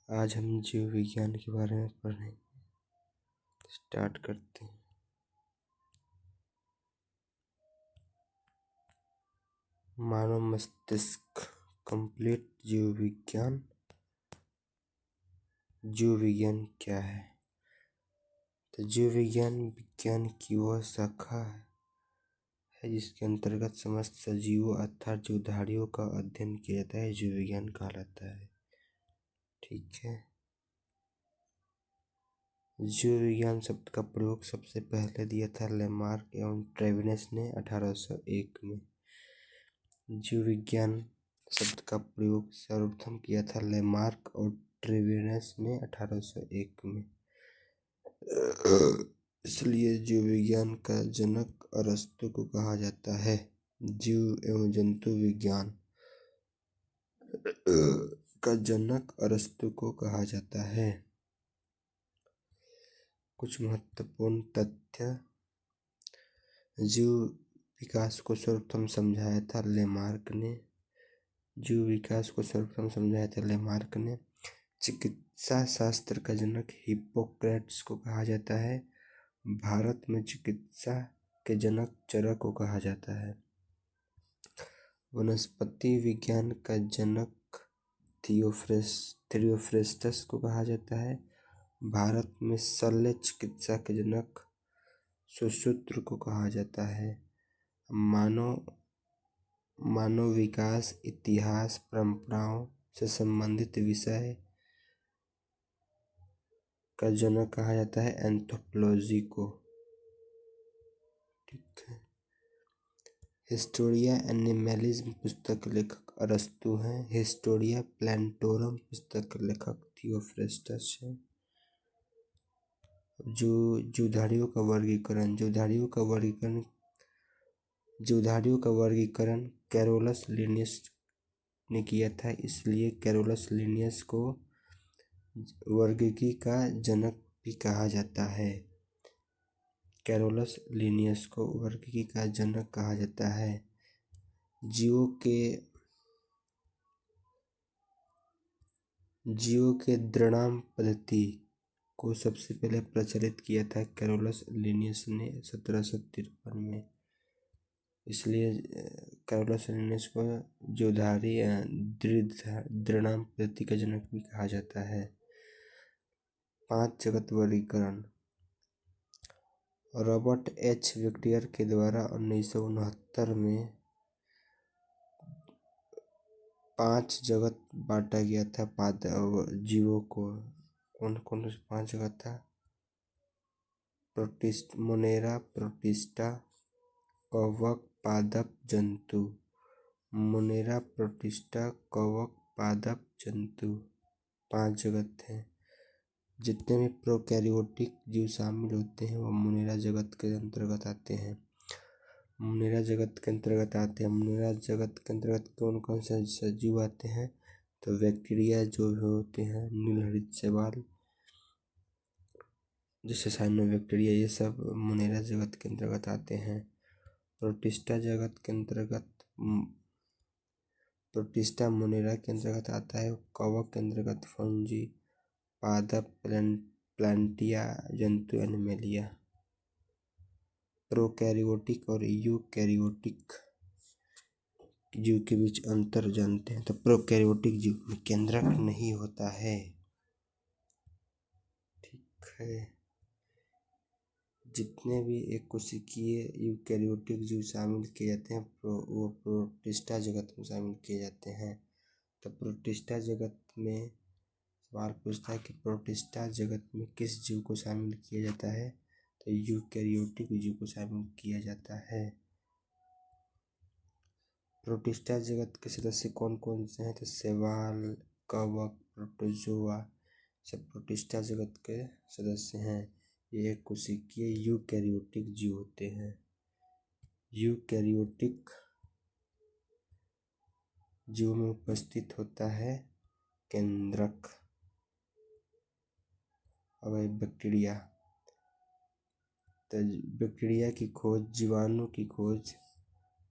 आज हम जीव विज्ञान के बारे में पढ़ने स्टार्ट करते हैं। मानव मस्तिष्क कंप्लीट जीव विज्ञान। जीव विज्ञान क्या है? तो जीव विज्ञान विज्ञान की वह शाखा है जिसके अंतर्गत समस्त सजीवों अर्थात जीवधारियों का अध्ययन किया जाता है। जीव विज्ञान कहलाता है। ठीक है। जीव विज्ञान शब्द का प्रयोग सबसे पहले दिया था लेमार्क एवं ट्रेविनस ने 1801 में। जीव विज्ञान शब्द का प्रयोग सर्वप्रथम किया था लेमार्क और ट्रेविनस ने 1801 में। इसलिए जीव विज्ञान का जनक अरस्तु को कहा जाता है। जीव एवं जंतु विज्ञान का जनक अरस्तु को कहा जाता है। कुछ महत्वपूर्ण तथ्य। जीव विकास को सर्वप्रथम समझाया था लेमार्क ने। जीव विकास को सर्वप्रथम समझाया था लेमार्क ने। चिकित्सा शास्त्र का जनक हिप्पोक्रेट्स को कहा जाता है। भारत में चिकित्सा के जनक चरक को कहा जाता है। वनस्पति विज्ञान का जनक थियोफ्रेस्टस को कहा जाता है। भारत में शल्य चिकित्सा के जनक सुश्रुत को कहा जाता है। मानव विकास इतिहास परंपराओं से संबंधित विषय का जनक कहा जाता है एंथ्रोपोलॉजी को। ठीक है। हिस्टोरिया एनिमलिज्म पुस्तक के लेखक अरस्तु हैं। हिस्टोरिया प्लांटोरम पुस्तक के लेखक थियोफ्रेस्टस हैं। जीवधारियों का वर्गीकरण कैरोलस लिनियस ने किया था। इसलिए कैरोलस लिनियस को वर्गीकी का जनक भी कहा जाता है। कैरोलस लिनियस को वर्गीकी का जनक कहा जाता है। जीवों के द्रणाम पद्धति को सबसे पहले प्रचलित किया था कैरोलस लिनियस ने 1753 में। इसलिए कैरोलस लिनियस को जीवधारी द्रणाम पद्धति का जनक भी कहा जाता है। 5 जगत वर्गीकरण। रॉबर्ट एच विक्टियर के द्वारा 1969 में 5 जगत बांटा गया था जीवों को। कौन कौन से 5 जगत था? मोनेरा, प्रोटिस्टा, कवक, पादप, जंतु। मोनेरा, प्रोटिस्टा, कवक, पादप, जंतु 5 जगत थे। जितने भी प्रोकैरियोटिक जीव शामिल होते हैं वह मोनेरा जगत के अंतर्गत आते हैं। मोनेरा जगत के अंतर्गत कौन कौन से सजीव आते हैं? तो बैक्टीरिया जो होते हैं, नीलहरित शैवाल जैसे साइनोबैक्टीरिया, ये सब मोनेरा जगत के अंतर्गत आते हैं। प्रोटिस्टा मोनेरा के अंतर्गत आता है। कवक के अंतर्गत फंजी, पादप प्लांटिया, जंतु एनिमलिया। प्रोकैरियोटिक और यूकैरियोटिक जीव के बीच अंतर जानते हैं। तो प्रोकैरियोटिक जीव में केंद्रक नहीं होता है। ठीक है। जितने भी एक कोशिकीय यूकैरियोटिक जीव शामिल किए जाते हैं वो प्रोटिस्टा जगत में शामिल किए जाते हैं। तो प्रोटिस्टा जगत में सवाल पूछता है कि प्रोटिस्टा जगत में किस जीव को शामिल किया जाता है? तो यूकैरियोटिक जीव को शामिल किया जाता है। प्रोटिस्टा जगत के सदस्य कौन कौन से हैं? तो शैवाल, कवक, प्रोटोजोआ सब प्रोटिस्टा जगत के सदस्य हैं। ये कोशिकीय यूकैरियोटिक जीव होते हैं। यूकैरियोटिक जीव में उपस्थित होता है केंद्रक। अब बैक्टीरिया। तो बैक्टीरिया की खोज, जीवाणु की खोज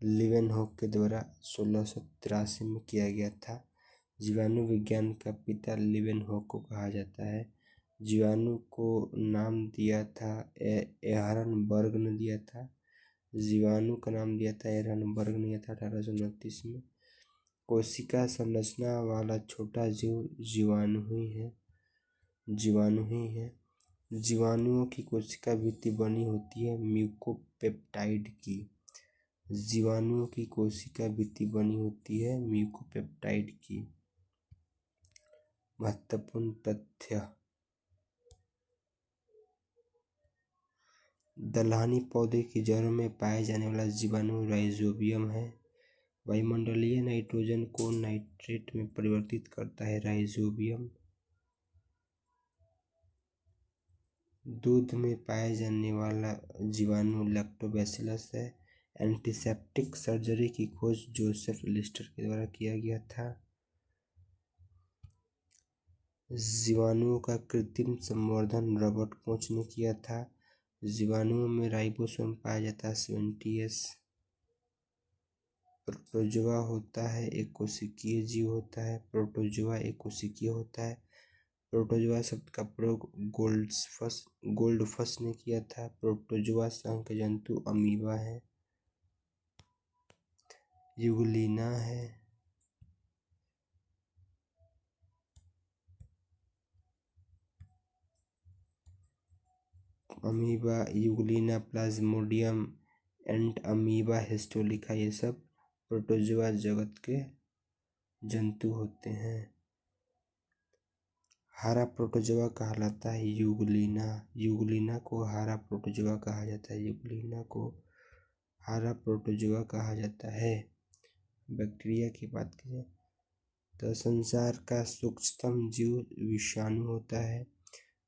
लीवेनहॉक के द्वारा 1683 में किया गया था। जीवाणु विज्ञान का पिता लीवेनहॉक को कहा जाता है। जीवाणु को नाम दिया था एहरनबर्ग ने दिया था। जीवाणु का नाम दिया था एहरनबर्ग ने दिया था 1829 में। कोशिका संरचना वाला छोटा जीव जीवाणु ही है। जीवाणुओं की कोशिका भित्ति बनी होती है म्यूकोपेप्टाइड की। जीवाणुओं की कोशिका भित्ति बनी होती है म्यूकोपेप्टाइड की। महत्वपूर्ण तथ्य: दलहनी पौधे की जड़ों में पाए जाने वाला जीवाणु राइजोबियम है। वायुमंडलीय नाइट्रोजन को नाइट्रेट में परिवर्तित करता है राइजोबियम। दूध में पाए जाने वाला जीवाणु लैक्टोबैसिलस है। एंटीसेप्टिक सर्जरी की खोज जोसेफ लिस्टर के द्वारा किया गया था। जीवाणुओं का कृत्रिम संवर्धन रॉबर्ट कोच ने किया था। जीवाणुओं में राइबोसोम पाया जाता है 70S। प्रोटोजोआ होता है एक कोशिकीय जीव होता है। प्रोटोजोआ एक कोशिकीय होता है। प्रोटोजोआ शब्द का प्रयोग गोल्डफस ने किया था। प्रोटोजोआ संघ के जंतु अमीबा है, यूग्लिना है। अमीबा, यूग्लिना, प्लाज्मोडियम, एंट अमीबा, हिस्टोलिका, ये सब प्रोटोजोआ जगत के जंतु होते हैं। हरा प्रोटोजोआ कहलाता है यूग्लिना को हरा प्रोटोजोआ कहा जाता है। यूग्लिना को हरा प्रोटोजोआ कहा जाता है। बैक्टीरिया की बात करें तो संसार का सूक्ष्मतम जीव विषाणु होता है।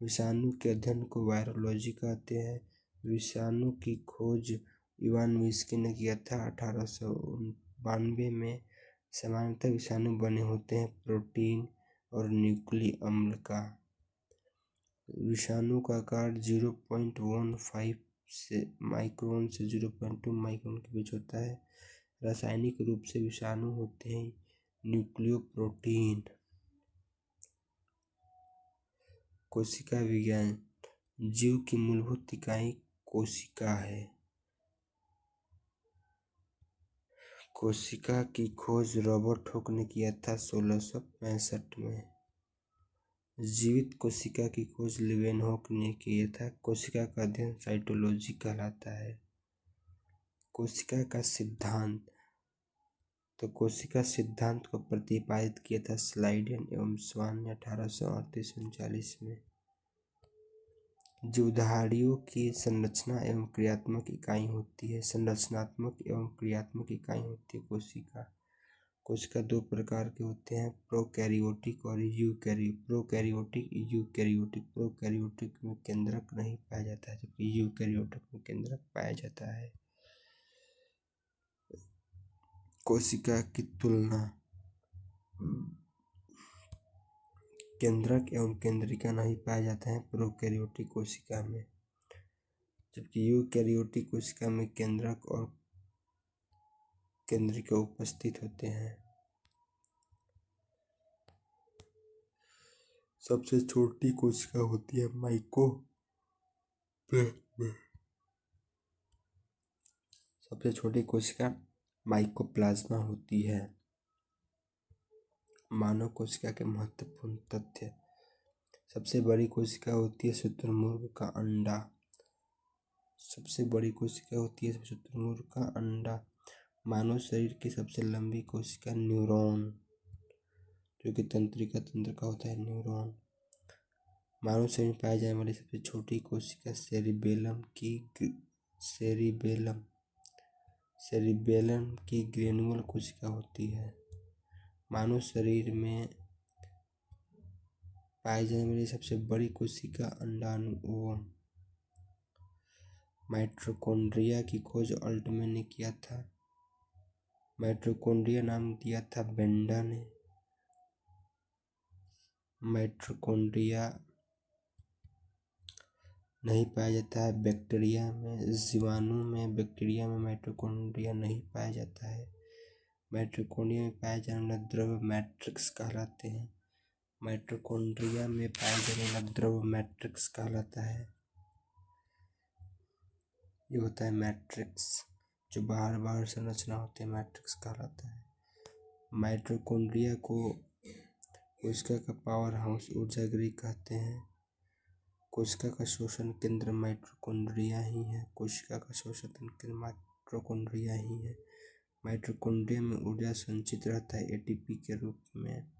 विषाणु के अध्ययन को वायरोलॉजी कहते हैं। विषाणु की खोज इवान मिस्की ने किया था 1892 में। सामान्यतः विषाणु बने होते हैं प्रोटीन और न्यूक्लिक अम्ल का। विषाणु का आकार 0.15 माइक्रोन से 0.2 माइक्रोन के बीच होता है। रासायनिक रूप से विषाणु होते हैं न्यूक्लियोप्रोटीन। कोशिका विज्ञान: जीव की मूलभूत इकाई कोशिका है। कोशिका की खोज रॉबर्ट हुक ने किया था 1665 में। जीवित कोशिका की खोज लीवेनहॉक ने किया था। कोशिका का अध्ययन साइटोलॉजी कहलाता है। कोशिका का सिद्धांत: तो कोशिका सिद्धांत को प्रतिपादित किया था स्लाइडेन एवं स्वान ने 1838-39 में। जीवधारियों की संरचना एवं क्रियात्मक इकाई होती है। संरचनात्मक एवं क्रियात्मक इकाई होती है कोशिका। कोशिका दो प्रकार के होते हैं, प्रोकैरियोटिक और यूकैरियोटिक। प्रोकैरियोटिक में केंद्रक नहीं पाया जाता है जबकि यूकैरियोटिक में केंद्रक पाया जाता है। कोशिका की तुलना: केंद्रक एवं केंद्रिका नहीं पाया जाता है प्रोकैरियोटिक कोशिका में, जबकि यूकैरियोटिक कोशिका में केंद्रक और केंद्रिका उपस्थित होते हैं। सबसे छोटी कोशिका होती है सबसे छोटी कोशिका माइकोप्लाज्मा होती है। मानव कोशिका के महत्वपूर्ण तथ्य: सबसे बड़ी कोशिका होती है शुतुरमुर्ग का अंडा। सबसे बड़ी कोशिका होती है शुतुरमुर्ग का अंडा। मानव शरीर की सबसे लंबी कोशिका न्यूरॉन, जो कि तंत्रिका तंत्र का होता है न्यूरॉन। मानव शरीर में पाई जाने वाली सबसे छोटी कोशिका सेरिबेलम की ग्रेनुअल कोशिका होती है। मानव शरीर में पाई जाने वाली सबसे बड़ी कोशिका अंडाणु ओवम। माइटोकॉन्ड्रिया की खोज ऑल्टमैन ने किया था। माइटोकॉन्ड्रिया नाम दिया था बेंडा ने। माइटोकॉन्ड्रिया नहीं पाया जाता है बैक्टीरिया में। जीवाणु में बैक्टीरिया में माइटोकॉन्ड्रिया नहीं पाया जाता है। माइटोकॉन्ड्रिया में पाए जाने वाले द्रव मैट्रिक्स कहलाते हैं। माइटोकॉन्ड्रिया में पाए जाने वाला द्रव मैट्रिक्स कहलाता है। ये होता है मैट्रिक्स, जो बाहर बाहर संरचना होती है, मैट्रिक्स कहलाता है। माइटोकॉन्ड्रिया को कोशिका का पावर हाउस, ऊर्जा गृह कहते हैं। कोशिका का शोषण केंद्र माइटोकॉन्ड्रिया ही है। कोशिका का शोषण केंद्र माइटोकॉन्ड्रिया ही है। माइटोकॉन्ड्रिया में ऊर्जा संचित रहता है एटीपी के रूप में।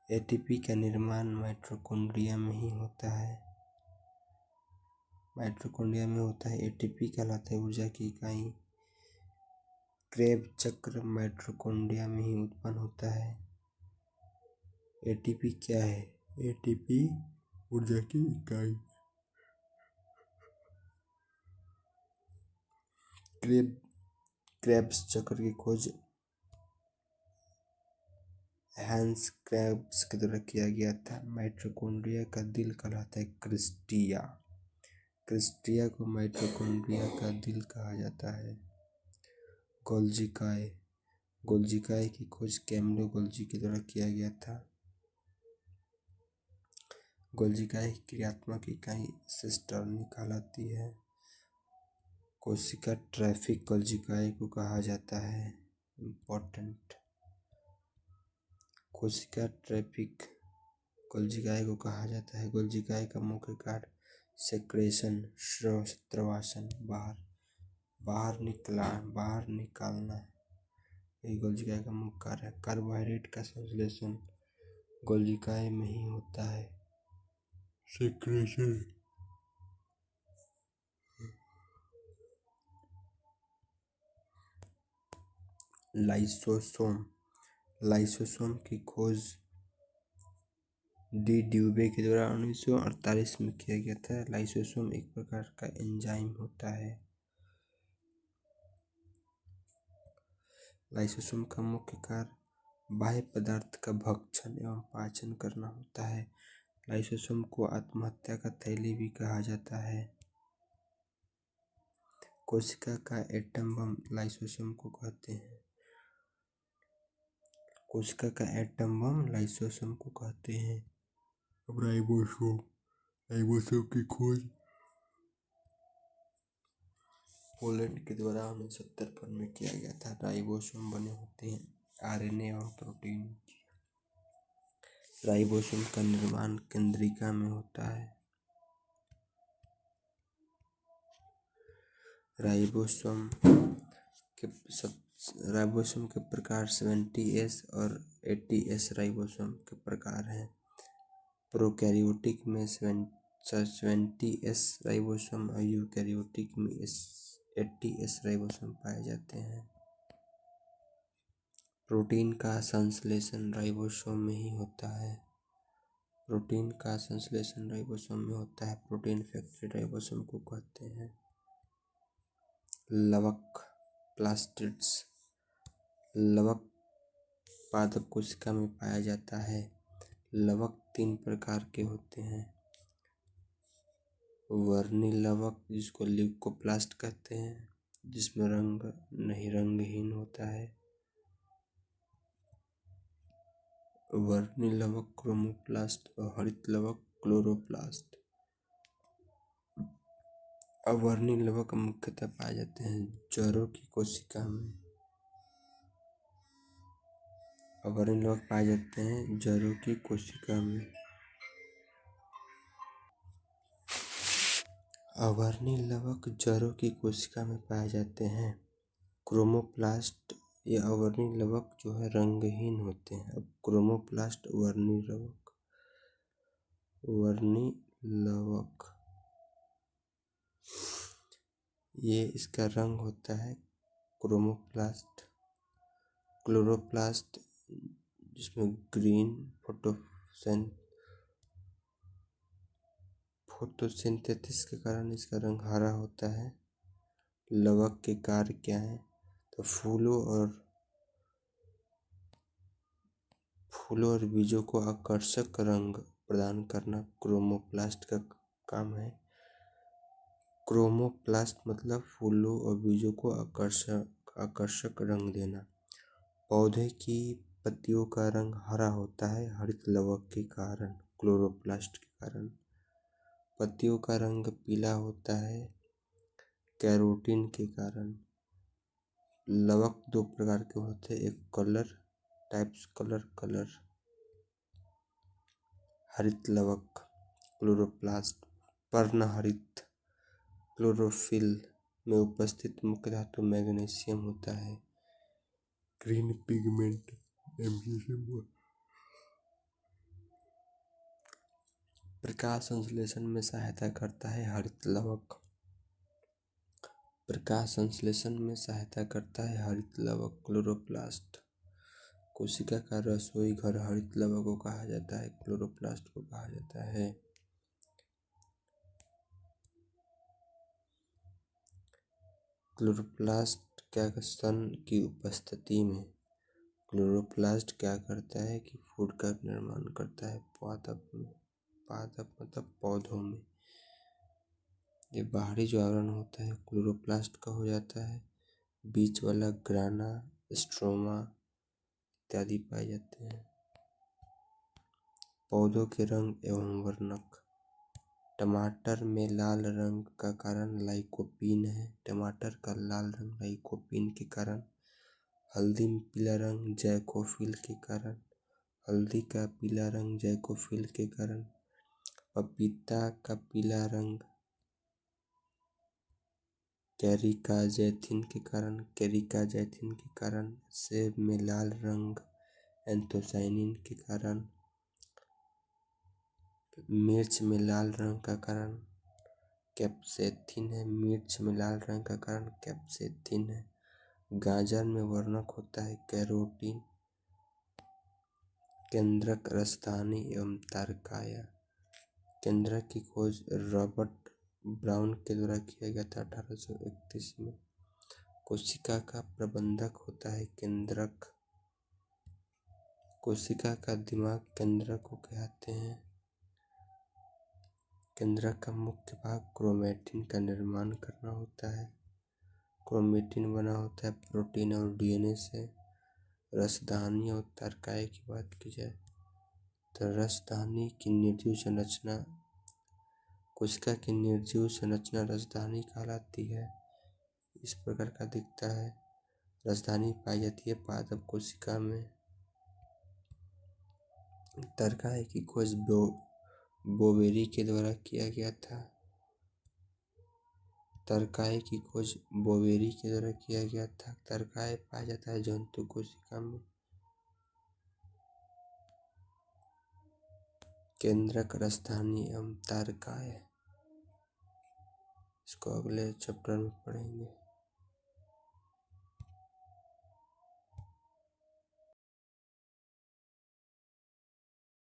एटीपी का निर्माण माइटोकॉन्ड्रिया में ही होता है। माइटोकॉन्ड्रिया में होता है एटीपी कहलाता है ऊर्जा की इकाई। क्रेब चक्र माइटोकॉन्ड्रिया में ही उत्पन्न होता है। एटीपी क्या है? एटीपी ऊर्जा की इकाई। क्रेब्स चक्र की खोज हैंस क्रेब्स के द्वारा किया गया था। माइटोकॉन्ड्रिया का दिल कहलाता है क्रिस्टिया। क्रिस्टिया को माइटोकॉन्ड्रिया का दिल कहा जाता है। गोल्जी काय की खोज कैमिलो गोल्जी के द्वारा किया गया था। गोल्जी काय की क्रियात्मक इकाई सिस्टर्नी कहलाती है। कोशिका ट्रैफिक गोल्जी काय को कहा जाता है। इम्पोर्टेंट, कोशिका ट्रैफिक गोल्जी काय को कहा जाता है। गोल्जी काय का मुख्य कार्य सेक्रेशन, स्त्रवासन, बाहर निकालना, यही गोल्जी काय का मुख्य कार्य है। कार्बोहाइड्रेट का संश्लेषण गोल्जी काय में ही होता है। सेक्रेशन, लाइसोसोम की खोज डी ड्यूबे के द्वारा 1948 में किया गया था। लाइसोसोम एक प्रकार का एंजाइम होता है। लाइसोसोम का मुख्य कार्य बाह्य पदार्थ का भक्षण एवं पाचन करना होता है। लाइसोसोम को आत्महत्या का थैली भी कहा जाता है। कोशिका का एटम बम लाइसोसोम को कहते हैं। कोशिका का एटम बम लाइसोसोम को कहते हैं। अब राइबोसोम की खोज पोलैंड के द्वारा 1970 में किया गया था। राइबोसोम बने होते हैं आरएनए और प्रोटीन। राइबोसोम का निर्माण केंद्रिका में होता है। राइबोसोम के प्रकार 70S और 80S राइबोसोम के प्रकार हैं। प्रोकैरियोटिक में 70S राइबोसोम और यूकैरियोटिक में 80S राइबोसोम पाए जाते हैं। प्रोटीन का संश्लेषण राइबोसोम में ही होता है। प्रोटीन का संश्लेषण राइबोसोम में होता है। प्रोटीन फैक्ट्री राइबोसोम को कहते हैं। लवक प्लास्टिड्स, लवक पादप कोशिका में पाया जाता है। लवक 3 प्रकार के होते हैं। वर्णी लवक, जिसको ल्यूकोप्लास्ट कहते हैं, जिसमें रंगहीन होता है। वर्णी लवक क्रोमोप्लास्ट और हरित लवक क्लोरोप्लास्ट। अवर्णी लवक मुख्यतः पाए जाते हैं जड़ों की कोशिका में। अवर्णी लवक पाए जाते हैं जड़ों की कोशिका में। अवर्णी लवक जड़ों की कोशिका में पाए जाते हैं। क्रोमोप्लास्ट, ये अवर्णी लवक जो है रंगहीन होते हैं। अब क्रोमोप्लास्ट वर्णी लवक, ये इसका रंग होता है क्रोमोप्लास्ट। क्लोरोप्लास्ट, जिसमें ग्रीन फोटोसिंथेसिस के कारण इसका रंग हरा होता है। लवक के कार्य क्या है? तो फूलों और बीजों को आकर्षक रंग प्रदान करना क्रोमोप्लास्ट का काम है। क्रोमोप्लास्ट मतलब फूलों और बीजों को आकर्षक रंग देना। पौधे की पत्तियों का रंग हरा होता है हरित लवक के कारण, क्लोरोप्लास्ट के कारण। पत्तियों का रंग पीला होता है कैरोटीन के कारण। लवक दो प्रकार के होते हैं, एक कलर टाइप्स कलर हरित लवक क्लोरोप्लास्ट, पर्णहरित क्लोरोफिल में उपस्थित मुख्य धातु मैग्नीशियम होता है। ग्रीन पिगमेंट प्रकाश संश्लेषण में सहायता करता है हरित लवक। प्रकाश संश्लेषण में सहायता करता है हरित लवक क्लोरोप्लास्ट। कोशिका का रसोई घर हरित लवक को कहा जाता है, क्लोरोप्लास्ट को कहा जाता है। क्लोरोप्लास्ट क्या स्तन की उपस्थिति में क्लोरोप्लास्ट क्या करता है कि फूड का निर्माण करता है पादप में। पादप मतलब पौधों में। ये बाहरी जो आवरण होता है क्लोरोप्लास्ट का हो जाता है। बीच वाला ग्राना, स्ट्रोमा इत्यादि पाए जाते हैं। पौधों के रंग एवं वर्णक। टमाटर में लाल रंग का कारण लाइकोपीन है। टमाटर का लाल रंग लाइकोपीन के कारण। हल्दी में पीला रंग जैकोफिल के कारण। हल्दी का पीला रंग जैकोफिल के कारण। पपीता का पीला रंग कैरिकाजैथिन के कारण। कैरिकाजैथिन के कारण। सेब में लाल रंग एंथोसाइनिन के कारण। मिर्च में लाल रंग का कारण कैप्सेथिन है। मिर्च में लाल रंग का कारण कैप्सेथिन है। गाजर में वर्णक होता है कैरोटीन। केंद्रक, रसधानी एवं तारकाया। केंद्रक की खोज रॉबर्ट ब्राउन के द्वारा किया गया था 1831 में। कोशिका का प्रबंधक होता है केंद्रक। कोशिका का दिमाग केंद्रक को कहते हैं। केंद्रक का मुख्य भाग क्रोमैटिन का निर्माण करना होता है। क्रोमैटिन बना होता है प्रोटीन और डीएनए से। रसधानी और तारकाया की बात की जाए तो रसधानी की निर्जीव संरचना, कोशिका की निर्जीव संरचना रसधानी कहलाती है। इस प्रकार का दिखता है। रसधानी पाई जाती है पादप कोशिका में। तारकाया की खोज बोवेरी के द्वारा किया गया था। तारकाया की खोज बोवेरी के द्वारा किया गया था। तारकाया पाया जाता है जंतु कोशिका में। केंद्रक, रसधानी एवं तारकाया, इसको अगले चैप्टर में पढ़ेंगे।